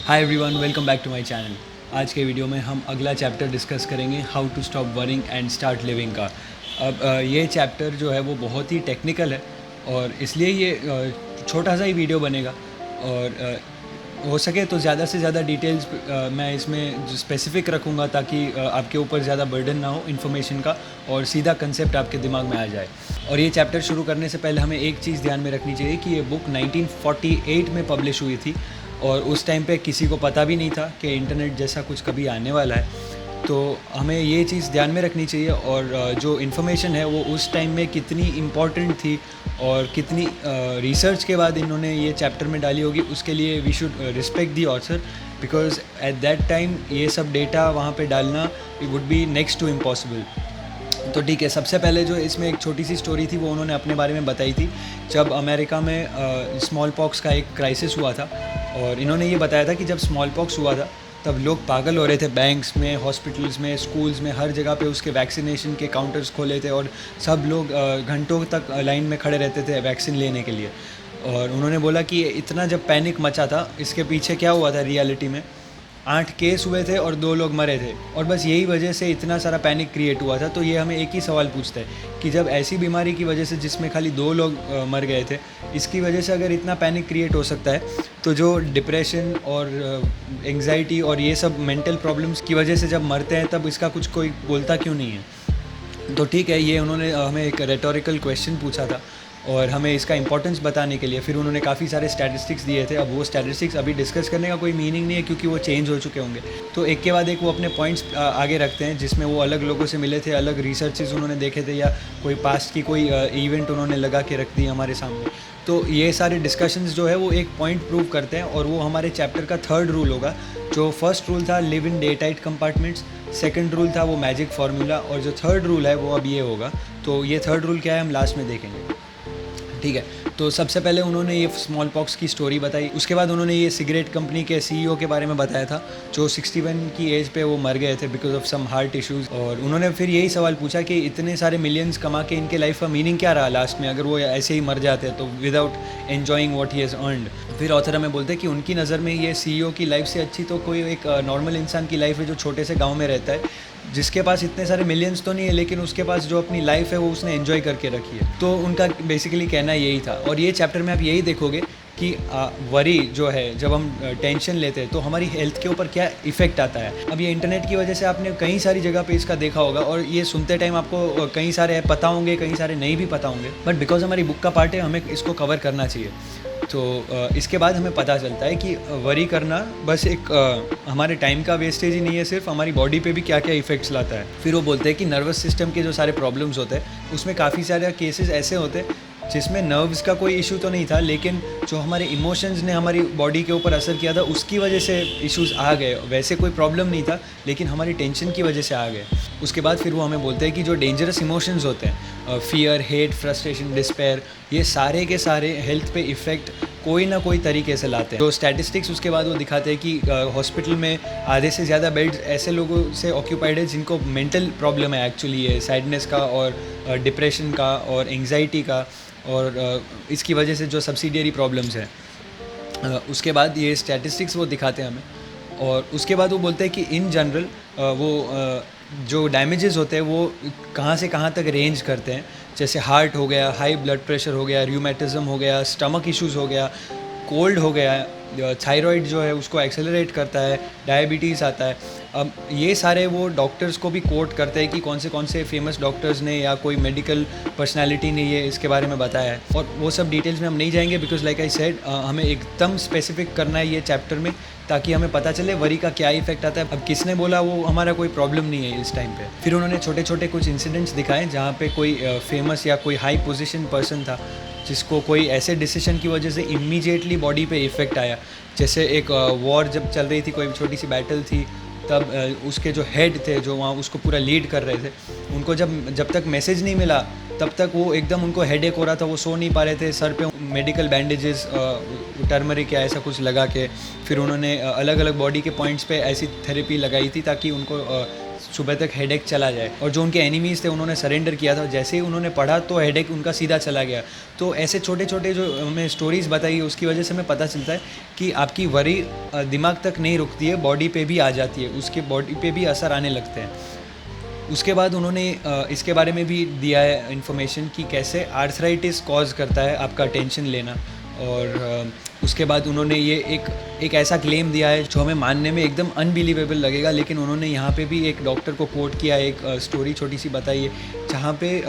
Hi everyone, welcome back to my channel. आज के video में हम अगला चैप्टर डिस्कस करेंगे, how to stop worrying and start living का। अब ये चैप्टर जो है वो बहुत ही टेक्निकल है और इसलिए ये छोटा सा ही वीडियो बनेगा और हो सके तो ज़्यादा से ज़्यादा डिटेल्स मैं इसमें स्पेसिफिक रखूँगा ताकि आपके ऊपर ज़्यादा बर्डन ना हो इन्फॉर्मेशन का और सीधा कंसेप्ट आपके दिमाग में आ जाए। और ये चैप्टर शुरू करने से पहले हमें एक चीज़ ध्यान में रखनी चाहिए कि ये बुक 1948 में पब्लिश हुई थी और उस टाइम पे किसी को पता भी नहीं था कि इंटरनेट जैसा कुछ कभी आने वाला है। तो हमें ये चीज़ ध्यान में रखनी चाहिए और जो इन्फॉर्मेशन है वो उस टाइम में कितनी इम्पॉर्टेंट थी और कितनी रिसर्च के बाद इन्होंने ये चैप्टर में डाली होगी, उसके लिए we should respect the author, because at that time ये सब डेटा वहाँ पे डालना it would be next to impossible. तो ठीक है, सबसे पहले जो इसमें एक छोटी सी स्टोरी थी वो उन्होंने अपने बारे में बताई थी जब अमेरिका में स्मॉल पॉक्स का एक क्राइसिस हुआ था। और इन्होंने ये बताया था कि जब स्मॉल पॉक्स हुआ था तब लोग पागल हो रहे थे, बैंक्स में, हॉस्पिटल्स में, स्कूल्स में, हर जगह पे उसके वैक्सीनेशन के काउंटर्स खोले थे और सब लोग घंटों तक लाइन में खड़े रहते थे वैक्सीन लेने के लिए। और उन्होंने बोला कि इतना जब पैनिक मचा था, इसके पीछे क्या हुआ था रियलिटी में, 8 केस हुए थे और 2 लोग मरे थे और बस यही वजह से इतना सारा पैनिक क्रिएट हुआ था। तो ये हमें एक ही सवाल पूछता है कि जब ऐसी बीमारी की वजह से जिसमें खाली 2 लोग मर गए थे, इसकी वजह से अगर इतना पैनिक क्रिएट हो सकता है, तो जो डिप्रेशन और एंग्जाइटी और ये सब मेंटल प्रॉब्लम्स की वजह से जब मरते हैं तब इसका कुछ कोई बोलता क्यों नहीं है। तो ठीक है, ये उन्होंने हमें एक रेटोरिकल क्वेश्चन पूछा था और हमें इसका इंपॉर्टेंस बताने के लिए फिर उन्होंने काफ़ी सारे स्टैटिस्टिक्स दिए थे। अब वो स्टैटिस्टिक्स अभी डिस्कस करने का कोई मीनिंग नहीं है क्योंकि वो चेंज हो चुके होंगे। तो एक के बाद एक वो अपने पॉइंट्स आगे रखते हैं जिसमें वो अलग लोगों से मिले थे, अलग रिसर्चेज उन्होंने देखे थे या कोई पास्ट की कोई इवेंट उन्होंने लगा के रख दी हमारे सामने। तो ये सारे डिस्कशंस जो है वो एक पॉइंट प्रूव करते हैं और वो हमारे चैप्टर का 3rd रूल होगा। जो फर्स्ट रूल था live in day tight compartments, second rule था वो मैजिक फार्मूला और जो 3rd रूल है वो अब ये होगा। तो ये 3rd रूल क्या है हम लास्ट में देखेंगे, ठीक है। तो सबसे पहले उन्होंने ये स्मॉल पॉक्स की स्टोरी बताई, उसके बाद उन्होंने ये सिगरेट कंपनी के सीईओ के बारे में बताया था जो 61 की एज पे वो मर गए थे because of some heart issues. और उन्होंने फिर यही सवाल पूछा कि इतने सारे मिलियंस कमा के इनके लाइफ का मीनिंग क्या रहा लास्ट में, अगर वो ऐसे ही मर जाते तो without enjoying what he has earned. फिर ऑथर हमें बोलते हैं कि उनकी नज़र में ये सीईओ की लाइफ से अच्छी तो कोई एक नॉर्मल इंसान की लाइफ है जो छोटे से गाँव में रहता है, जिसके पास इतने सारे मिलियंस तो नहीं है लेकिन उसके पास जो अपनी लाइफ है वो उसने एंजॉय करके रखी है। तो उनका बेसिकली कहना यही था। और ये चैप्टर में आप यही देखोगे कि वरी जो है, जब हम टेंशन लेते हैं तो हमारी हेल्थ के ऊपर क्या इफ़ेक्ट आता है। अब ये इंटरनेट की वजह से आपने कई सारी जगह पे इसका देखा होगा और ये सुनते टाइम आपको कई सारे पता होंगे, कई सारे नहीं भी पता होंगे, बट बिकॉज हमारी बुक का पार्ट है हमें इसको कवर करना चाहिए। तो इसके बाद हमें पता चलता है कि वरी करना बस एक हमारे टाइम का वेस्टेज ही नहीं है, सिर्फ हमारी बॉडी पे भी क्या क्या इफ़ेक्ट्स लाता है। फिर वो बोलते हैं कि नर्वस सिस्टम के जो सारे प्रॉब्लम्स होते हैं उसमें काफ़ी सारे केसेस ऐसे होते हैं जिसमें नर्व्स का कोई इशू तो नहीं था लेकिन जो हमारे इमोशंस ने हमारी बॉडी के ऊपर असर किया था उसकी वजह से इश्यूज़ आ गए। वैसे कोई प्रॉब्लम नहीं था लेकिन हमारी टेंशन की वजह से आ गए। उसके बाद फिर वो हमें बोलते हैं कि जो डेंजरस इमोशंस होते हैं, फियर, हेट, फ्रस्ट्रेशन, डिस्पेयर, ये सारे के सारे हेल्थ पे इफ़ेक्ट कोई ना कोई तरीके से लाते हैं। तो स्टैटिस्टिक्स उसके बाद वो दिखाते हैं कि हॉस्पिटल में आधे से ज़्यादा बेड्स ऐसे लोगों से ऑक्यूपाइड है जिनको मेंटल प्रॉब्लम है एक्चुअली, ये सैडनेस का और डिप्रेशन का और एंग्जाइटी का और इसकी वजह से जो सब्सिडियरी प्रॉब्लम्स हैं। उसके बाद ये स्टैटिस्टिक्स वो दिखाते हैं हमें और उसके बाद वो बोलते हैं कि इन जनरल वो जो डैमेजेस होते हैं वो कहाँ से कहाँ तक रेंज करते हैं, जैसे हार्ट हो गया, हाई ब्लड प्रेशर हो गया, रूमेटिज्म हो गया, स्टमक इश्यूज़ हो गया, कोल्ड हो गया, थायराइड जो है उसको एक्सेलरेट करता है, डायबिटीज़ आता है। अब ये सारे वो डॉक्टर्स को भी कोट करते हैं कि कौन से फेमस डॉक्टर्स ने या कोई मेडिकल पर्सनालिटी ने ये इसके बारे में बताया है। और वो सब डिटेल्स में हम नहीं जाएंगे बिकॉज लाइक आई सेड हमें एकदम स्पेसिफिक करना है ये चैप्टर में ताकि हमें पता चले वरी का क्या इफेक्ट आता है। अब किसने बोला वो हमारा कोई प्रॉब्लम नहीं है इस टाइम पे। फिर उन्होंने छोटे छोटे कुछ इंसिडेंट्स दिखाए जहाँ पे कोई फेमस या कोई हाई पोजीशन पर्सन था जिसको कोई ऐसे डिसीजन की वजह से इमीडिएटली बॉडी पे इफ़ेक्ट आया। जैसे एक वॉर जब चल रही थी, कोई छोटी सी बैटल थी, तब उसके जो हेड थे जो वहाँ उसको पूरा लीड कर रहे थे, उनको जब तक मैसेज नहीं मिला तब तक वो एकदम उनको हेडेक हो रहा था, वो सो नहीं पा रहे थे, सर पे मेडिकल बैंडेजेस, टर्मरिक या ऐसा कुछ लगा के फिर उन्होंने अलग अलग बॉडी के पॉइंट्स पे ऐसी थेरेपी लगाई थी ताकि उनको सुबह तक हेडेक चला जाए। और जो उनके एनिमीज़ थे उन्होंने सरेंडर किया था, जैसे ही उन्होंने पढ़ा तो हेडेक उनका सीधा चला गया। तो ऐसे छोटे छोटे जो हमें स्टोरीज़ बताई है उसकी वजह से हमें पता चलता है कि आपकी वरी दिमाग तक नहीं रुकती है, बॉडी पे भी आ जाती है, उसके बॉडी पे भी असर आने लगते हैं। उसके बाद उन्होंने इसके बारे में भी दिया है इन्फॉर्मेशन कि कैसे आर्थराइटिस कॉज करता है आपका टेंशन लेना। और उसके बाद उन्होंने ये एक ऐसा क्लेम दिया है जो हमें मानने में एकदम अनबिलीवेबल लगेगा, लेकिन उन्होंने यहाँ पे भी एक डॉक्टर को कोट किया है, एक स्टोरी छोटी सी बताई है जहाँ पे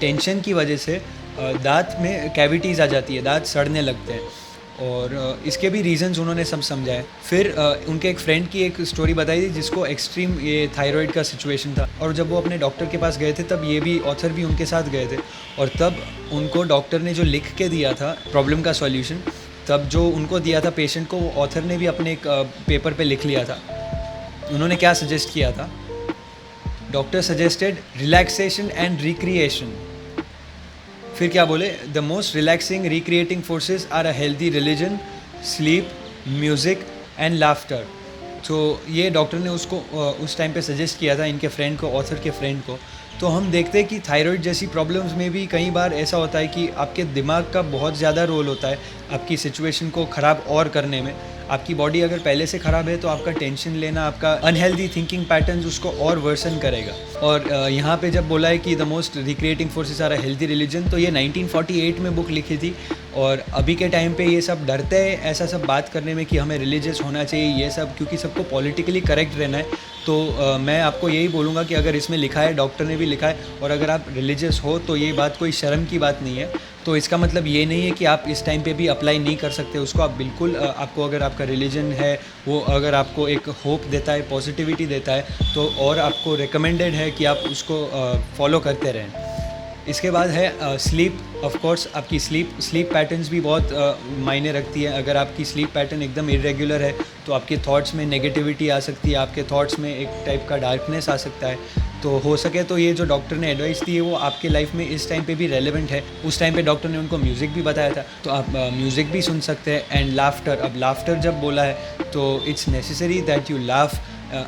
टेंशन की वजह से दांत में कैविटीज़ आ जाती है, दांत सड़ने लगते हैं। और इसके भी रीज़न्स उन्होंने सब समझाए। फिर उनके एक फ्रेंड की एक स्टोरी बताई थी जिसको एक्सट्रीम ये थायराइड का सिचुएशन था, और जब वो अपने डॉक्टर के पास गए थे तब ये भी ऑथर भी उनके साथ गए थे, और तब उनको डॉक्टर ने जो लिख के दिया था प्रॉब्लम का सॉल्यूशन, तब जो उनको दिया था पेशेंट को, वो ऑथर ने भी अपने एक पेपर पे लिख लिया था। उन्होंने क्या सजेस्ट किया था? Doctor suggested relaxation and recreation. फिर क्या बोले? The most relaxing recreating forces are a healthy religion, sleep, music and laughter. तो ये डॉक्टर ने उसको उस टाइम पे सजेस्ट किया था इनके फ्रेंड को, ऑथर के फ्रेंड को। तो हम देखते हैं कि थायराइड जैसी प्रॉब्लम्स में भी कई बार ऐसा होता है कि आपके दिमाग का बहुत ज़्यादा रोल होता है आपकी सिचुएशन को ख़राब और करने में। आपकी बॉडी अगर पहले से ख़राब है तो आपका टेंशन लेना, आपका अनहेल्दी थिंकिंग पैटर्न्स उसको और वर्सन करेगा। और यहाँ पे जब बोला है कि the most recreating forces are a healthy religion, तो ये 1948 में बुक लिखी थी। और अभी के टाइम पे ये सब डरते हैं ऐसा सब बात करने में कि हमें रिलीजियस होना चाहिए ये सब, क्योंकि सबको पॉलिटिकली करेक्ट रहना है। तो मैं आपको यही बोलूँगा कि अगर इसमें लिखा है, डॉक्टर ने भी लिखा है, और अगर आप रिलीजियस हो तो ये बात कोई शर्म की बात नहीं है। तो इसका मतलब ये नहीं है कि आप इस टाइम पे भी अप्लाई नहीं कर सकते उसको। आप बिल्कुल, आपको अगर आपका रिलीजन है वो अगर आपको एक होप देता है, पॉजिटिविटी देता है, तो और आपको रिकमेंडेड है कि आप उसको फॉलो करते रहें। इसके बाद है स्लीप। ऑफ कोर्स आपकी स्लीप पैटर्न्स भी बहुत मायने रखती है। अगर आपकी स्लीप पैटर्न एकदम इरेगुलर है तो आपके थॉट्स में नेगेटिविटी आ सकती है, आपके थॉट्स में एक टाइप का डार्कनेस आ सकता है। तो हो सके तो ये जो डॉक्टर ने एडवाइस दी है वो आपके लाइफ में इस टाइम पे भी रेलेवेंट है। उस टाइम पे डॉक्टर ने उनको म्यूज़िक भी बताया था, तो आप म्यूज़िक भी सुन सकते हैं। एंड लाफ्टर, अब लाफ्टर जब बोला है तो it's necessary that you laugh.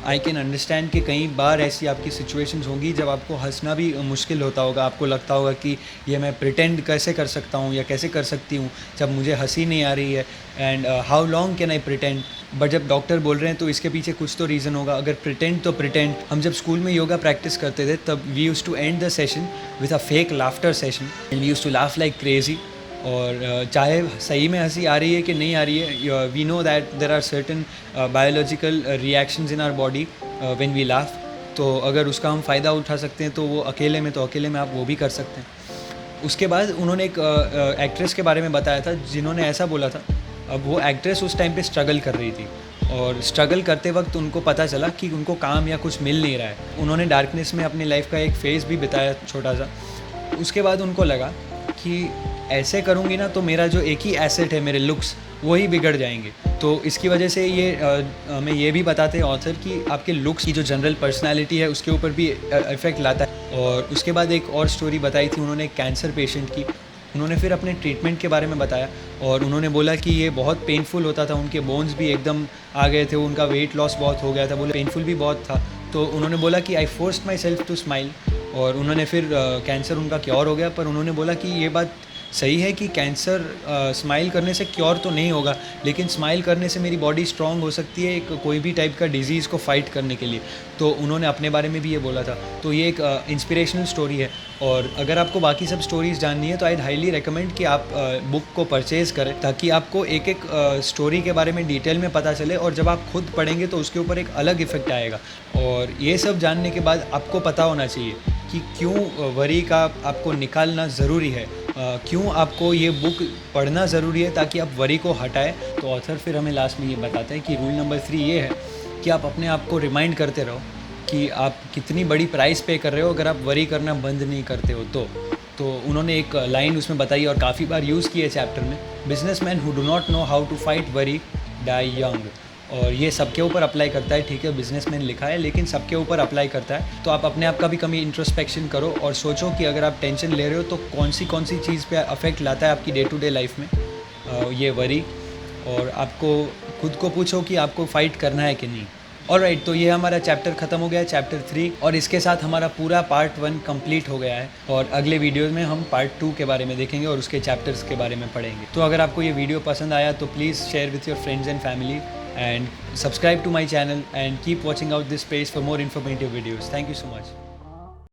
I can understand कि कई बार ऐसी आपकी सिचुएशंस होंगी जब आपको हंसना भी मुश्किल होता होगा। आपको लगता होगा कि ये मैं प्रिटेंड कैसे कर सकता हूँ या कैसे कर सकती हूँ जब मुझे हंसी नहीं आ रही है, and how long can I pretend. But जब डॉक्टर बोल रहे हैं तो इसके पीछे कुछ तो रीज़न होगा। अगर प्रिटेंड तो प्रिटेंड। हम जब स्कूल में योगा प्रैक्टिस करते थे तब we used to end the session with a fake laughter session and we used to laugh like crazy. और चाहे सही में हंसी आ रही है कि नहीं आ रही है, we know that there are certain biological reactions in our body when we laugh. तो अगर उसका हम फ़ायदा उठा सकते हैं तो वो अकेले में आप वो भी कर सकते हैं। उसके बाद उन्होंने एक एक्ट्रेस के बारे में बताया था जिन्होंने ऐसा बोला था। अब वो एक्ट्रेस उस टाइम पे स्ट्रगल कर रही थी, और स्ट्रगल करते वक्त उनको पता चला कि उनको काम या कुछ मिल नहीं रहा है। उन्होंने डार्कनेस में अपनी लाइफ का एक फेज़ भी बिताया छोटा सा। उसके बाद उनको लगा कि ऐसे करूँगी ना तो मेरा जो एक ही एसेट है, मेरे लुक्स, वही बिगड़ जाएंगे। तो इसकी वजह से ये हमें ये भी बताते हैं ऑथर कि आपके लुक्स की जो जनरल पर्सनालिटी है उसके ऊपर भी इफ़ेक्ट लाता है। और उसके बाद एक और स्टोरी बताई थी उन्होंने कैंसर पेशेंट की। उन्होंने फिर अपने ट्रीटमेंट के बारे में बताया, और उन्होंने बोला कि ये बहुत पेनफुल होता था, उनके बोन्स भी एकदम आ गए थे, उनका वेट लॉस बहुत हो गया था, बोले पेनफुल भी बहुत था। तो उन्होंने बोला कि I forced myself to smile, और उन्होंने फिर कैंसर उनका क्योर हो गया। पर उन्होंने बोला कि ये बात सही है कि कैंसर स्माइल करने से क्योर तो नहीं होगा, लेकिन स्माइल करने से मेरी बॉडी स्ट्रांग हो सकती है एक कोई भी टाइप का डिजीज़ को फाइट करने के लिए। तो उन्होंने अपने बारे में भी ये बोला था। तो ये एक इंस्पिरेशनल स्टोरी है। और अगर आपको बाकी सब स्टोरीज़ जाननी है तो आई हाईली रिकमेंड कि आप बुक को परचेज़ करें, ताकि आपको एक एक स्टोरी के बारे में डिटेल में पता चले, और जब आप खुद पढ़ेंगे तो उसके ऊपर एक अलग इफ़ेक्ट आएगा। और ये सब जानने के बाद आपको पता होना चाहिए कि क्यों वरी का आपको निकालना ज़रूरी है, क्यों आपको ये बुक पढ़ना ज़रूरी है ताकि आप वरी को हटाएं। तो ऑथर फिर हमें लास्ट में ये बताते हैं कि रूल नंबर 3 ये है कि आप अपने आप को रिमाइंड करते रहो कि आप कितनी बड़ी प्राइस पे कर रहे हो अगर आप वरी करना बंद नहीं करते हो तो उन्होंने एक लाइन उसमें बताई और काफ़ी बार यूज़ की है चैप्टर में, businessmen who do not know how to fight worry die young. और ये सबके ऊपर अप्लाई करता है, ठीक है, बिजनेसमैन लिखा है लेकिन सबके ऊपर अप्लाई करता है। तो आप अपने आप का भी कभी इंट्रोस्पेक्शन करो और सोचो कि अगर आप टेंशन ले रहे हो तो कौन सी चीज़ पे अफेक्ट लाता है आपकी डे टू डे लाइफ में ये वरी। और आपको खुद को पूछो कि आपको फ़ाइट करना है कि नहीं। ऑलराइट, तो ये हमारा चैप्टर ख़त्म हो गया है, चैप्टर 3, और इसके साथ हमारा पूरा पार्ट 1 कंप्लीट हो गया है। और अगले वीडियो में हम पार्ट 2 के बारे में देखेंगे और उसके चैप्टर्स के बारे में पढ़ेंगे। तो अगर आपको ये वीडियो पसंद आया तो please share with your friends and family and subscribe to my channel and keep watching out this page for more informative videos. Thank you so much.